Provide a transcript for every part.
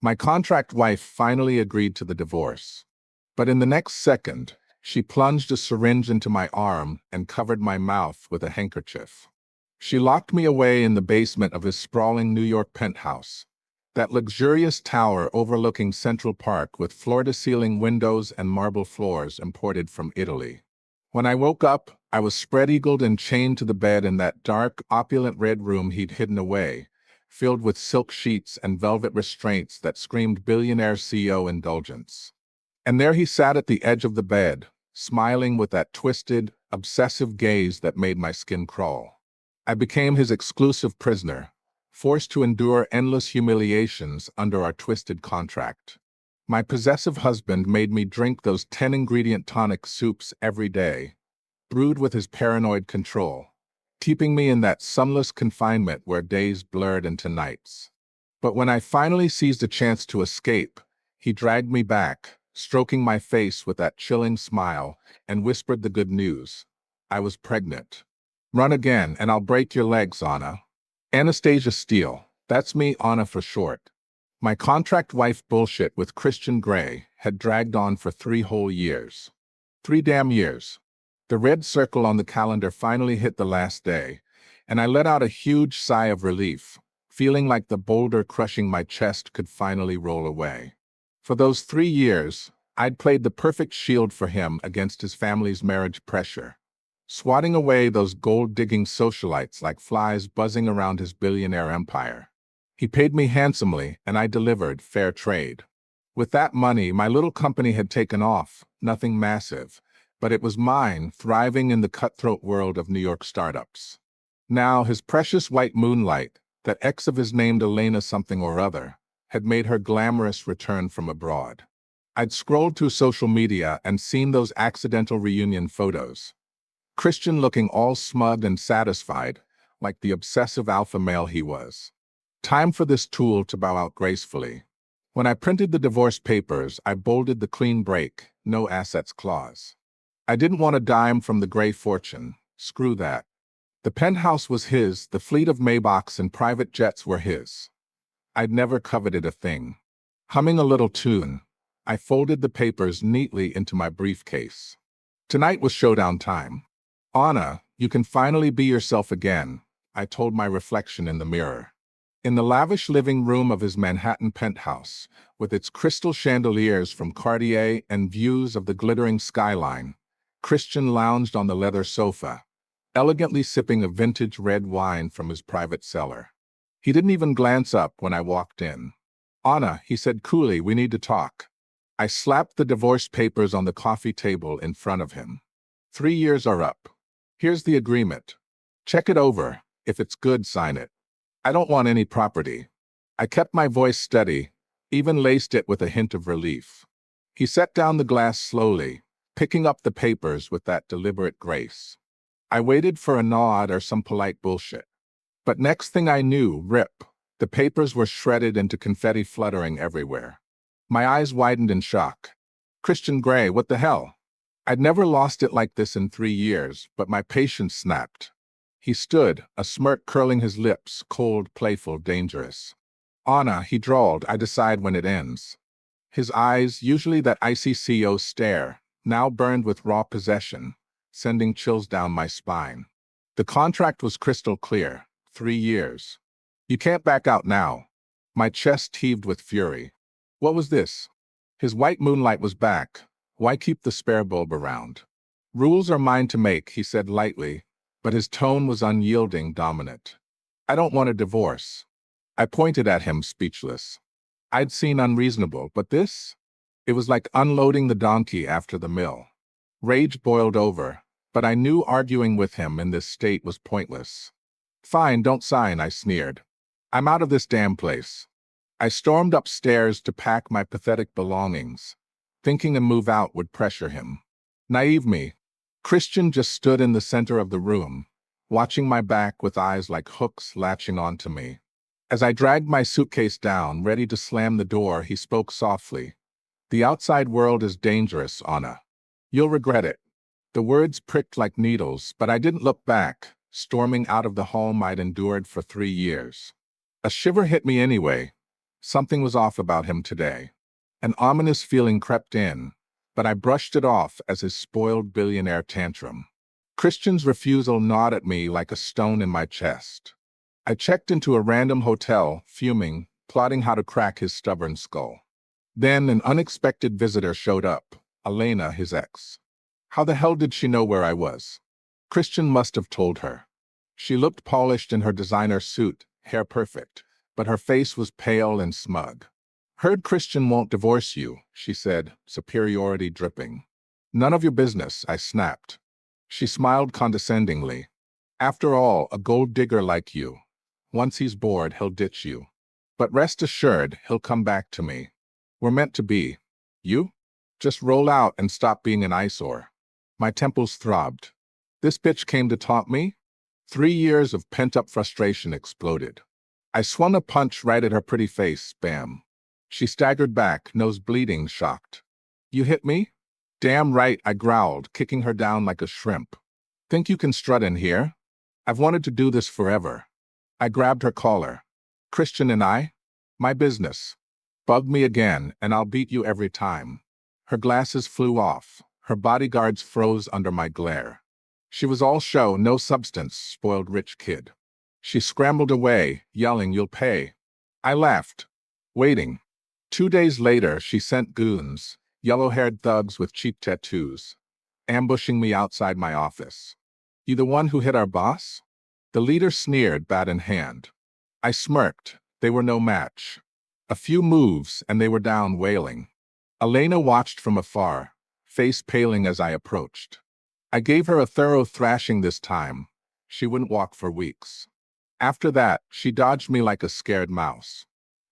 My contract wife finally agreed to the divorce. But in the next second, she plunged a syringe into my arm and covered my mouth with a handkerchief. She locked me away in the basement of his sprawling New York penthouse, that luxurious tower overlooking Central Park with floor-to-ceiling windows and marble floors imported from Italy. When I woke up, I was spread-eagled and chained to the bed in that dark, opulent red room he'd hidden away, filled with silk sheets and velvet restraints that screamed billionaire CEO indulgence. And there he sat at the edge of the bed, smiling with that twisted, obsessive gaze that made my skin crawl. I became his exclusive prisoner, forced to endure endless humiliations under our twisted contract. My possessive husband made me drink those 10-ingredient tonic soups every day, brewed with his paranoid control, keeping me in that sunless confinement where days blurred into nights. But when I finally seized a chance to escape, he dragged me back, stroking my face with that chilling smile, and whispered the good news. I was pregnant. Run again, and I'll break your legs, Anna. Anastasia Steele. That's me, Anna for short. My contract wife bullshit with Christian Grey had dragged on for 3 whole years. 3 damn years. The red circle on the calendar finally hit the last day, and I let out a huge sigh of relief, feeling like the boulder crushing my chest could finally roll away. For those 3 years, I'd played the perfect shield for him against his family's marriage pressure, swatting away those gold-digging socialites like flies buzzing around his billionaire empire. He paid me handsomely, and I delivered fair trade. With that money, my little company had taken off, nothing massive, but it was mine, thriving in the cutthroat world of New York startups. Now, his precious white moonlight, that ex of his named Elena something or other, had made her glamorous return from abroad. I'd scrolled through social media and seen those accidental reunion photos. Christian looking all smug and satisfied, like the obsessive alpha male he was. Time for this tool to bow out gracefully. When I printed the divorce papers, I bolded the clean break, no assets clause. I didn't want a dime from the Grey fortune. Screw that. The penthouse was his, the fleet of Maybachs and private jets were his. I'd never coveted a thing. Humming a little tune, I folded the papers neatly into my briefcase. Tonight was showdown time. Anna, you can finally be yourself again, I told my reflection in the mirror. In the lavish living room of his Manhattan penthouse, with its crystal chandeliers from Cartier and views of the glittering skyline, Christian lounged on the leather sofa, elegantly sipping a vintage red wine from his private cellar. He didn't even glance up when I walked in. Anna, he said coolly, we need to talk. I slapped the divorce papers on the coffee table in front of him. 3 years are up. Here's the agreement. Check it over. If it's good, sign it. I don't want any property. I kept my voice steady, even laced it with a hint of relief. He set down the glass slowly, picking up the papers with that deliberate grace. I waited for a nod or some polite bullshit. But next thing I knew, rip, the papers were shredded into confetti fluttering everywhere. My eyes widened in shock. Christian Grey, what the hell? I'd never lost it like this in 3 years, but my patience snapped. He stood, a smirk curling his lips, cold, playful, dangerous. Anna, he drawled, I decide when it ends. His eyes, usually that icy CEO stare, now burned with raw possession, sending chills down my spine. The contract was crystal clear, 3 years. You can't back out now. My chest heaved with fury. What was this? His white moonlight was back. Why keep the spare bulb around? Rules are mine to make, he said lightly, but his tone was unyielding, dominant. I don't want a divorce. I pointed at him, speechless. I'd seen unreasonable, but this? It was like unloading the donkey after the mill. Rage boiled over, but I knew arguing with him in this state was pointless. Fine, don't sign, I sneered. I'm out of this damn place. I stormed upstairs to pack my pathetic belongings, thinking a move out would pressure him. Naive me. Christian just stood in the center of the room, watching my back with eyes like hooks latching onto me. As I dragged my suitcase down, ready to slam the door, he spoke softly. The outside world is dangerous, Anna. You'll regret it. The words pricked like needles, but I didn't look back, storming out of the home I'd endured for 3 years. A shiver hit me anyway. Something was off about him today. An ominous feeling crept in, but I brushed it off as his spoiled billionaire tantrum. Christian's refusal gnawed at me like a stone in my chest. I checked into a random hotel, fuming, plotting how to crack his stubborn skull. Then an unexpected visitor showed up, Elena, his ex. How the hell did she know where I was? Christian must have told her. She looked polished in her designer suit, hair perfect, but her face was pale and smug. Heard Christian won't divorce you, she said, superiority dripping. None of your business, I snapped. She smiled condescendingly. After all, a gold digger like you. Once he's bored, he'll ditch you. But rest assured, he'll come back to me. We're meant to be. You? Just roll out and stop being an eyesore. My temples throbbed. This bitch came to taunt me? 3 years of pent-up frustration exploded. I swung a punch right at her pretty face, bam. She staggered back, nose bleeding, shocked. You hit me? Damn right, I growled, kicking her down like a shrimp. Think you can strut in here? I've wanted to do this forever. I grabbed her collar. Christian and I? My business. Bug me again, and I'll beat you every time. Her glasses flew off. Her bodyguards froze under my glare. She was all show, no substance, spoiled rich kid. She scrambled away, yelling, "You'll pay." I laughed, waiting. 2 days later, she sent goons, yellow-haired thugs with cheap tattoos, ambushing me outside my office. You the one who hit our boss? The leader sneered, bat in hand. I smirked. They were no match. A few moves, and they were down, wailing. Elena watched from afar, face paling as I approached. I gave her a thorough thrashing this time. She wouldn't walk for weeks. After that, she dodged me like a scared mouse.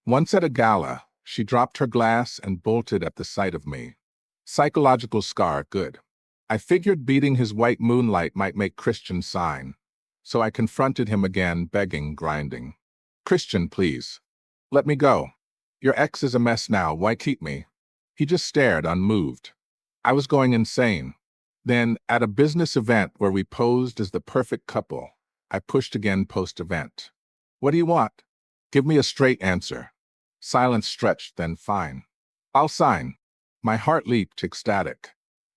Once at a gala, she dropped her glass and bolted at the sight of me. Psychological scar, good. I figured beating his white moonlight might make Christian sign. So I confronted him again, begging, grinding. Christian, please. Let me go. Your ex is a mess now, why keep me? He just stared, unmoved. I was going insane. Then, at a business event where we posed as the perfect couple, I pushed again post-event. What do you want? Give me a straight answer. Silence stretched, then fine. I'll sign. My heart leaped, ecstatic.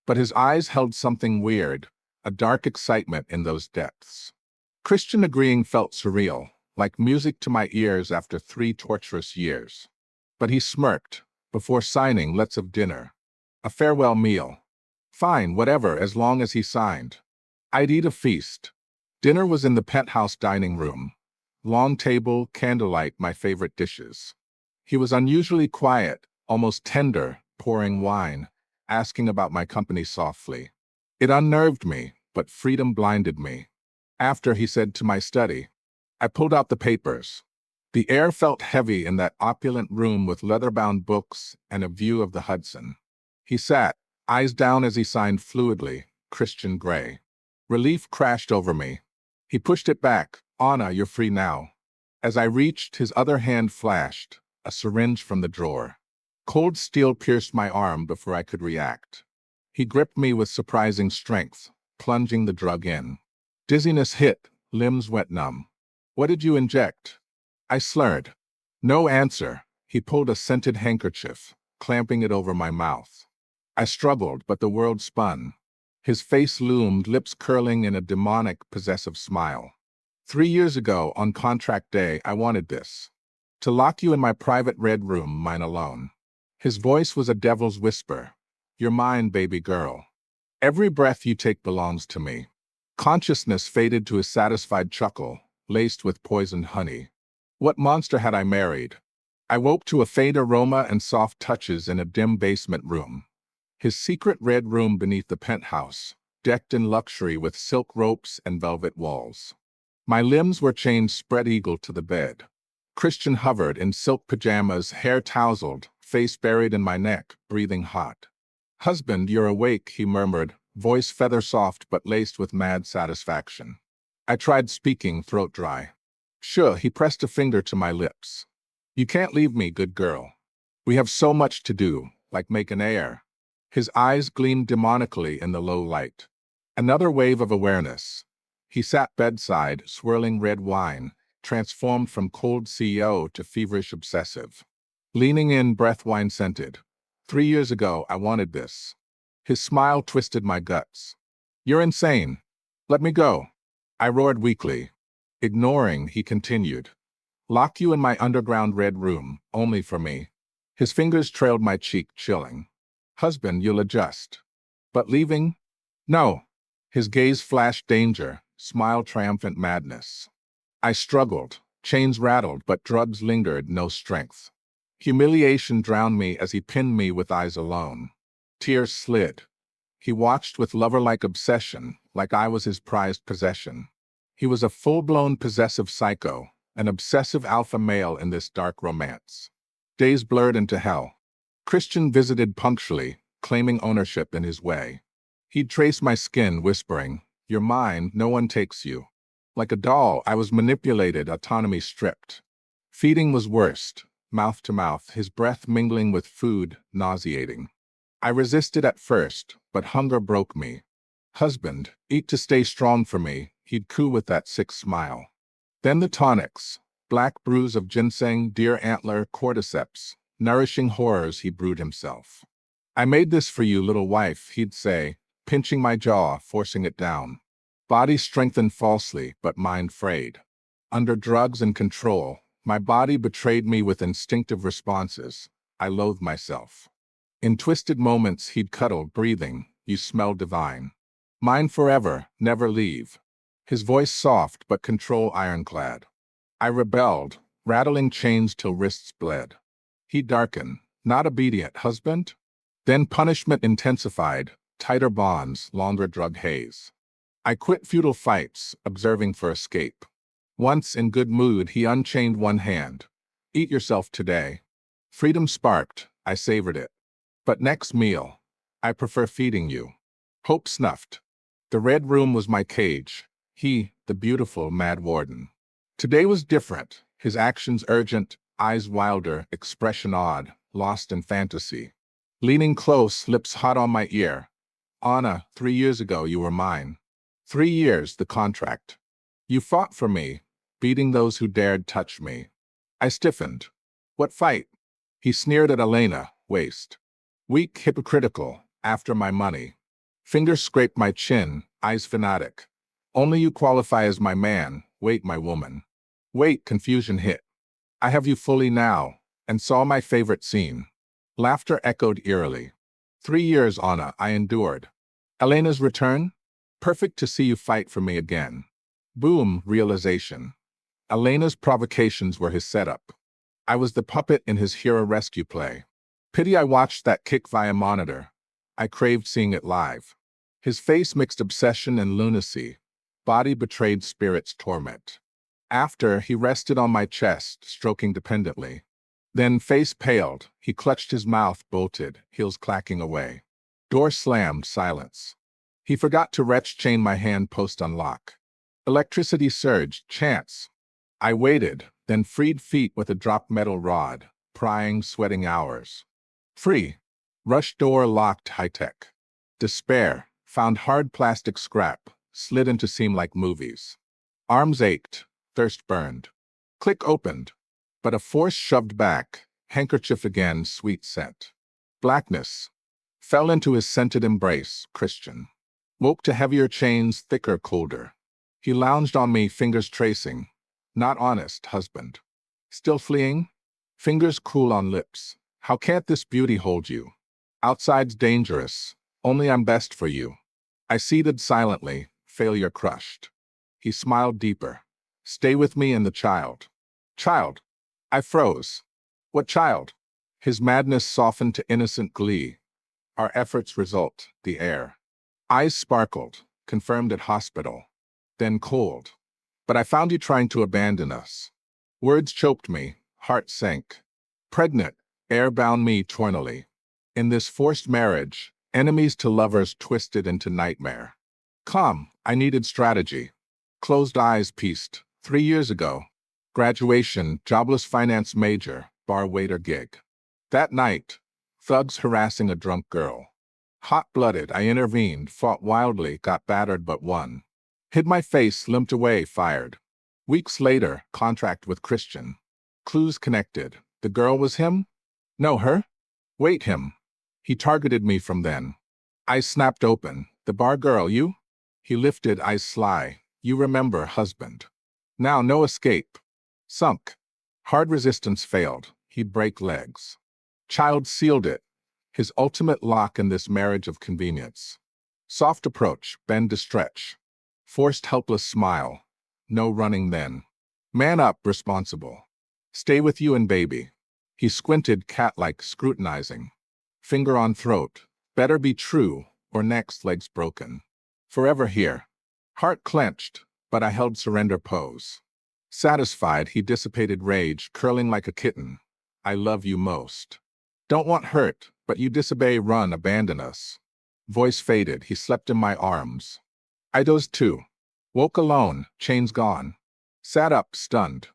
But his eyes held something weird, a dark excitement in those depths. Christian agreeing felt surreal, like music to my ears after 3 torturous years. But he smirked. Before signing, let's have dinner. A farewell meal. Fine, whatever, as long as he signed. I'd eat a feast. Dinner was in the penthouse dining room. Long table, candlelight, my favorite dishes. He was unusually quiet, almost tender, pouring wine, asking about my company softly. It unnerved me, but freedom blinded me. After, he said, to my study. I pulled out the papers. The air felt heavy in that opulent room with leather-bound books and a view of the Hudson. He sat, eyes down as he signed fluidly, Christian Grey. Relief crashed over me. He pushed it back. Anna, you're free now. As I reached, his other hand flashed, a syringe from the drawer. Cold steel pierced my arm before I could react. He gripped me with surprising strength, plunging the drug in. Dizziness hit, limbs went numb. What did you inject? I slurred. No answer. He pulled a scented handkerchief, clamping it over my mouth. I struggled, but the world spun. His face loomed, lips curling in a demonic, possessive smile. 3 years ago, on contract day, I wanted this. To lock you in my private red room, mine alone. His voice was a devil's whisper. You're mine, baby girl. Every breath you take belongs to me. Consciousness faded to a satisfied chuckle, laced with poisoned honey. What monster had I married? I woke to a faint aroma and soft touches in a dim basement room. His secret red room beneath the penthouse, decked in luxury with silk ropes and velvet walls. My limbs were chained spread-eagle to the bed. Christian hovered in silk pajamas, hair tousled, face buried in my neck, breathing hot. Husband, you're awake, he murmured, voice feather-soft but laced with mad satisfaction. I tried speaking, throat dry. Sure, he pressed a finger to my lips. You can't leave me, good girl. We have so much to do, like make an heir. His eyes gleamed demonically in the low light. Another wave of awareness. He sat bedside, swirling red wine, transformed from cold CEO to feverish obsessive. Leaning in, breath wine-scented. 3 years ago, I wanted this. His smile twisted my guts. You're insane. Let me go. I roared weakly. Ignoring, he continued. Lock you in my underground red room, only for me. His fingers trailed my cheek, chilling. Husband, you'll adjust. But leaving? No. His gaze flashed danger, smile triumphant madness. I struggled. Chains rattled, but drugs lingered, no strength. Humiliation drowned me as he pinned me with eyes alone. Tears slid. He watched with lover-like obsession, like I was his prized possession. He was a full-blown possessive psycho, an obsessive alpha male in this dark romance. Days blurred into hell. Christian visited punctually, claiming ownership in his way. He'd trace my skin, whispering, "You're mine, no one takes you." Like a doll, I was manipulated, autonomy stripped. Feeding was worst, mouth to mouth, his breath mingling with food, nauseating. I resisted at first, but hunger broke me. Husband, eat to stay strong for me, he'd coo with that sick smile. Then the tonics, black brews of ginseng, deer antler, cordyceps, nourishing horrors he brewed himself. I made this for you, little wife, he'd say, pinching my jaw, forcing it down. Body strengthened falsely, but mind frayed. Under drugs and control, my body betrayed me with instinctive responses. I loathed myself. In twisted moments, he'd cuddle, breathing, "You smell divine. Mine forever, never leave." His voice soft, but control ironclad. I rebelled, rattling chains till wrists bled. He'd darken, not obedient, husband? Then punishment intensified, tighter bonds, longer drug haze. I quit futile fights, observing for escape. Once in good mood, he unchained one hand. "Eat yourself today." Freedom sparked, I savored it. But next meal, "I prefer feeding you." Hope snuffed. The red room was my cage. He, the beautiful mad warden. Today was different, his actions urgent, eyes wilder, expression odd, lost in fantasy. Leaning close, lips hot on my ear. "Anna, 3 years ago you were mine. 3 years, the contract. You fought for me, beating those who dared touch me." I stiffened. "What fight?" He sneered at Elena, waist. Weak, hypocritical, after my money. Fingers scraped my chin, eyes fanatic. "Only you qualify as my man, wait, my woman." Wait, confusion hit. "I have you fully now," and saw my favorite scene. Laughter echoed eerily. 3 years, Anna, I endured. Elena's return? Perfect to see you fight for me again. Boom, realization. Elena's provocations were his setup. I was the puppet in his hero rescue play. Pity I watched that kick via monitor. I craved seeing it live. His face mixed obsession and lunacy. Body betrayed spirit's torment. After, he rested on my chest, stroking dependently. Then, face paled, he clutched his mouth, bolted, heels clacking away. Door slammed, silence. He forgot to chain my hand post unlock. Electricity surged, chance. I waited, then freed feet with a dropped metal rod, prying, sweating hours. Free. Rush door locked, high-tech. Despair, found hard plastic scrap, slid into seam like movies. Arms ached, thirst burned. Click opened, but a force shoved back, handkerchief again, sweet scent. Blackness. Fell into his scented embrace, Christian. Woke to heavier chains, thicker, colder. He lounged on me, fingers tracing. Not honest, husband. Still fleeing? Fingers cool on lips. How can't this beauty hold you? Outside's dangerous. Only I'm best for you. I ceded silently, failure crushed. He smiled deeper. Stay with me and the child. Child. I froze. What child? His madness softened to innocent glee. Our efforts result, the air. Eyes sparkled, confirmed at hospital. Then cold. But I found you trying to abandon us. Words choked me, heart sank. Pregnant, air bound me tornily. In this forced marriage, enemies to lovers twisted into nightmare. Calm, I needed strategy. Closed eyes pieced. 3 years ago. Graduation, jobless finance major, bar waiter gig. That night, thugs harassing a drunk girl. Hot-blooded, I intervened, fought wildly, got battered but won. Hid my face, limped away, fired. Weeks later, contract with Christian. Clues connected. The girl was him? No, her? Wait, him. He targeted me from then. Eyes snapped open. The bar girl, you? He lifted, eyes sly. You remember, husband. Now no escape. Sunk. Hard resistance failed. He'd break legs. Child sealed it. His ultimate lock in this marriage of convenience. Soft approach, bend to stretch. Forced helpless smile. No running then. Man up, responsible. Stay with you and baby. He squinted cat-like, scrutinizing. Finger on throat. Better be true, or next leg's broken. Forever here. Heart clenched, but I held surrender pose. Satisfied, he dissipated rage, curling like a kitten. I love you most. Don't want hurt, but you disobey, run, abandon us. Voice faded, he slept in my arms. I dozed too. Woke alone, chains gone. Sat up, stunned.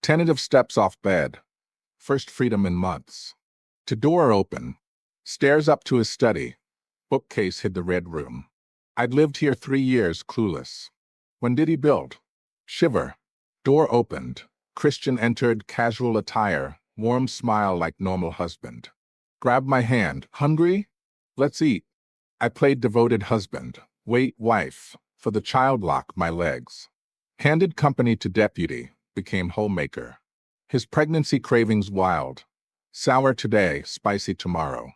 Tentative steps off bed. First freedom in months. To door open. Stairs up to his study. Bookcase hid the red room. I'd lived here 3 years, clueless. When did he build? Shiver. Door opened. Christian entered, casual attire, warm smile like normal husband. Grabbed my hand. Hungry? Let's eat. I played devoted husband. Wait, wife. For the child lock, my legs. Handed company to deputy. Became homemaker. His pregnancy cravings wild. Sour today, spicy tomorrow.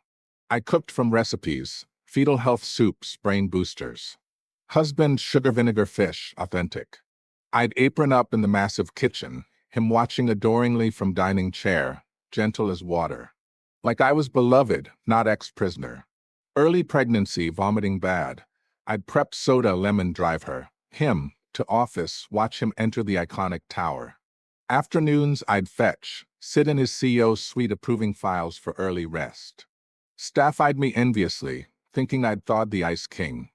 I cooked from recipes. Fetal health soups, brain boosters. Husband, sugar vinegar fish, authentic. I'd apron up in the massive kitchen, him watching adoringly from dining chair, gentle as water. Like I was beloved, not ex-prisoner. Early pregnancy, vomiting bad. I'd prep soda, lemon drive her. Him, to office, watch him enter the iconic tower. Afternoons, I'd fetch, sit in his CEO's suite approving files for early rest. Staff eyed me enviously, thinking I'd thawed the Ice King.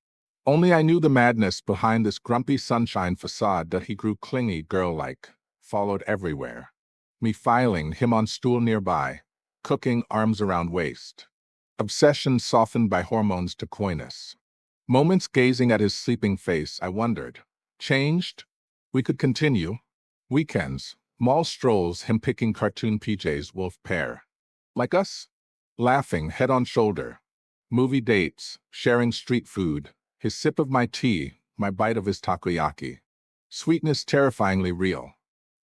Only I knew the madness behind this grumpy sunshine facade, that he grew clingy, girl-like, followed everywhere. Me filing, him on stool nearby, cooking, arms around waist. Obsession softened by hormones to coyness. Moments gazing at his sleeping face, I wondered. Changed? We could continue. Weekends, mall strolls, him picking cartoon PJs, wolf pair. Like us? Laughing, head on shoulder. Movie dates, sharing street food, his sip of my tea, my bite of his takoyaki. Sweetness terrifyingly real.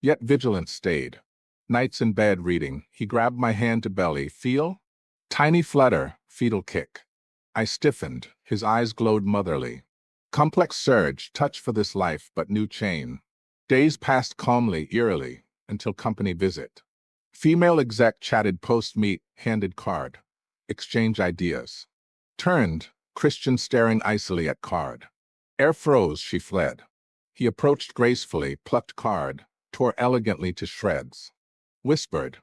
Yet vigilance stayed. Nights in bed reading, he grabbed my hand to belly, feel? Tiny flutter, fetal kick. I stiffened, his eyes glowed motherly. Complex surge, touch for this life, but new chain. Days passed calmly, eerily, until company visit. Female exec chatted post-meet, handed card. Exchange ideas. Turned, Christian staring icily at card. Air froze, she fled. He approached gracefully, plucked card, tore elegantly to shreds. Whispered,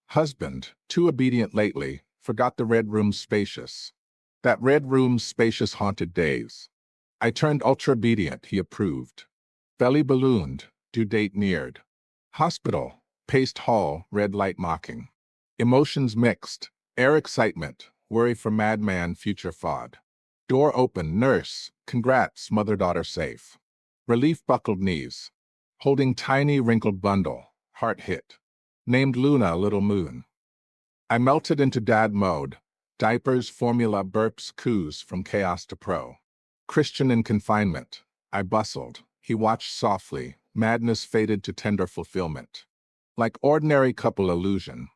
husband, too obedient lately, forgot the red room's spacious. That red room's spacious haunted days. I turned ultra-obedient, he approved. Belly ballooned, due date neared. Hospital, paced hall, red light mocking. Emotions mixed, air excitement, worry for madman, future fod. Door open, nurse, congrats, mother-daughter safe. Relief buckled knees. Holding tiny wrinkled bundle, heart hit. Named Luna, little moon. I melted into dad mode. Diapers, formula, burps, coos, from chaos to pro. Christian in confinement. I bustled. He watched softly. Madness faded to tender fulfillment. Like ordinary couple illusion.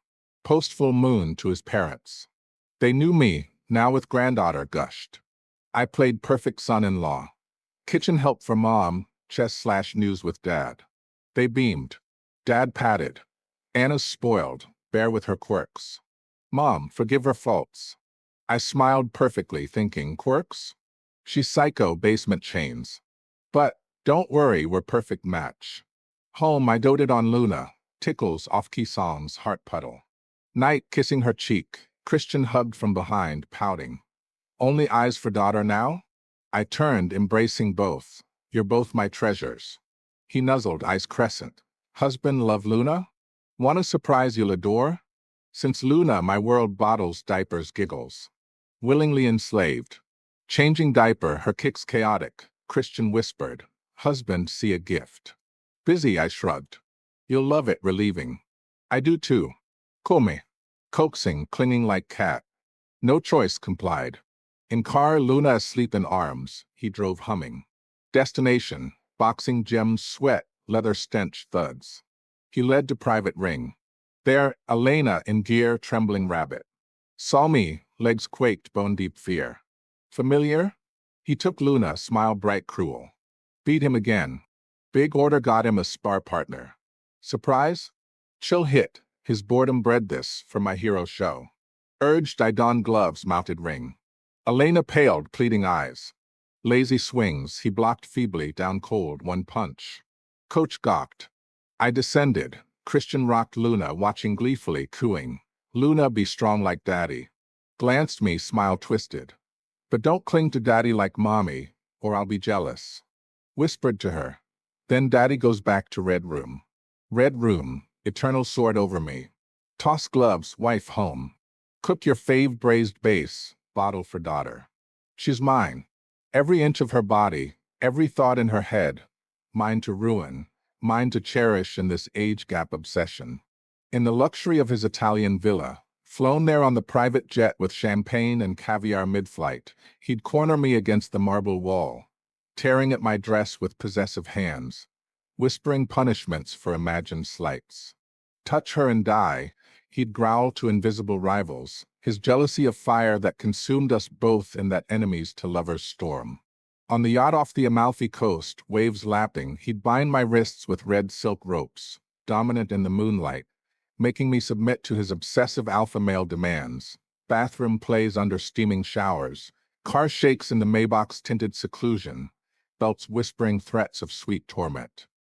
Post-full moon to his parents. They knew me, now with granddaughter gushed. I played perfect son-in-law. Kitchen help for mom, chess/news with dad. They beamed. Dad patted. Anna's spoiled, bare with her quirks. Mom, forgive her faults. I smiled perfectly, thinking, quirks? She's psycho, basement chains. But, don't worry, we're perfect match. Home, I doted on Luna. Tickles, off-key songs, heart puddle. Night, kissing her cheek. Christian hugged from behind, pouting. Only eyes for daughter now? I turned, embracing both. You're both my treasures. He nuzzled, eyes crescent. Husband, love Luna? Want a surprise you'll adore? Since Luna, my world bottles, diapers, giggles. Willingly enslaved. Changing diaper, her kicks chaotic. Christian whispered, husband, see a gift. Busy, I shrugged. You'll love it, relieving. I do too. Come. Coaxing, clinging like cat. No choice, complied. In car, Luna asleep in arms, he drove humming. Destination, boxing gems sweat, leather stench thuds. He led to private ring. There, Elena in gear, trembling rabbit. Saw me, legs quaked, bone-deep fear. Familiar? He took Luna, smile bright cruel. Beat him again. Big order got him a spar partner. Surprise? Chill hit, his boredom bred this for my hero show. Urged, I donned gloves, mounted ring. Elena paled, pleading eyes. Lazy swings, he blocked feebly, down cold, one punch. Coach gawked. I descended. Christian rocked Luna, watching gleefully, cooing. Luna, be strong like daddy. Glanced me, smile twisted. But don't cling to daddy like mommy, or I'll be jealous. Whispered to her. Then daddy goes back to red room. Red room, eternal sword over me. Toss gloves, wife home. Cook your fave braised base, bottle for daughter. She's mine. Every inch of her body, every thought in her head. Mine to ruin, mine to cherish in this age gap obsession. In the luxury of his Italian villa, flown there on the private jet with champagne and caviar mid-flight, he'd corner me against the marble wall, tearing at my dress with possessive hands, whispering punishments for imagined slights. Touch her and die, he'd growl to invisible rivals, his jealousy of fire that consumed us both in that enemies to lovers storm. On the yacht off the Amalfi coast, waves lapping, he'd bind my wrists with red silk ropes, dominant in the moonlight, making me submit to his obsessive alpha male demands. Bathroom plays under steaming showers, car shakes in the Maybach's tinted seclusion, belts whispering threats of sweet torment.